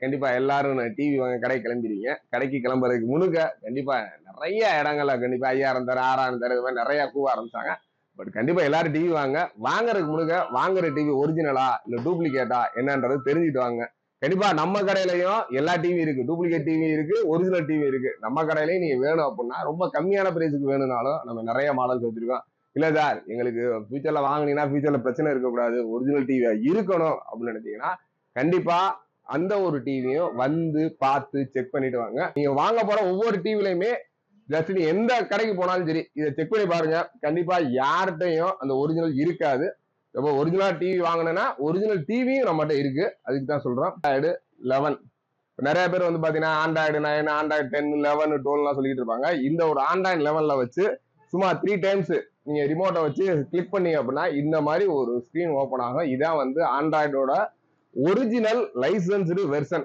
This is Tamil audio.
கண்டிப்பா எல்லாரும் டிவி வாங்க கடைக்கு கிளம்பிடுவீங்க. கடைக்கு கிளம்புறதுக்கு முழுக்க கண்டிப்பா நிறைய இடங்கள்ல கண்டிப்பா 5000 தர 6000 தர இது மாதிரி நிறைய கூவ ஆரம்பிச்சாங்க. பட் கண்டிப்பா எல்லாரும் டிவி வாங்குறதுக்கு முழுக்க வாங்குற டிவி ஒரிஜினலா இல்ல டூப்ளிகேட்டா என்னன்றது தெரிஞ்சுட்டு வாங்க. கண்டிப்பா நம்ம கடையிலயும் எல்லா டிவி இருக்கு, டூப்ளிகேட் டிவி இருக்கு, ஒரிஜினல் டிவி இருக்கு. நம்ம கடையிலயும் நீங்க வேணும் அப்படின்னா ரொம்ப கம்மியான பிரைஸுக்கு வேணும்னாலும் நம்ம நிறைய மாடல்ஸ் வச்சிருக்கோம். இல்ல சார் எங்களுக்கு ஃபியூச்சர்ல வாங்கினீங்கன்னா ஃபியூச்சர்ல பிரச்சனை இருக்கக்கூடாது, ஒரிஜினல் டிவியா இருக்கணும் அப்படின்னு நினைச்சீங்கன்னா கண்டிப்பா அந்த ஒரு டிவியும் வந்து பார்த்து செக் பண்ணிட்டு வாங்க. நீங்க வாங்க போற ஒவ்வொரு டிவிலையுமே ஜஸ்ட் நீ எந்த கடைக்கு போனாலும் சரி இதை செக் பண்ணி பாருங்க. கண்டிப்பா யார்கிட்டையும் அந்த ஒரிஜினல் இருக்காது. இப்போ ஒரிஜினல் டிவி வாங்கினா ஒரிஜினல் டிவியும் நம்மகிட்ட இருக்கு. அதுக்கு தான் சொல்றோம். ஆண்ட்ராய்டு 11 நிறைய பேர் வந்து பாத்தீங்கன்னா ஆண்ட்ராய்டு 9 ஆண்ட்ராய்டு 10 11 12 சொல்லிட்டு இருப்பாங்க. இந்த ஒரு ஆண்ட்ராய்டு 11 வச்சு சும்மா 3 டைம்ஸ் நீங்க ரிமோட்டை வச்சு கிளிக் பண்ணீங்க அப்படின்னா இந்த மாதிரி ஒரு ஸ்கிரீன் ஓபன் ஆகும். இதான் வந்து ஆண்ட்ராய்டோட ஒரிஜினல் லைசன்ஸ்டு வெர்ஷன்.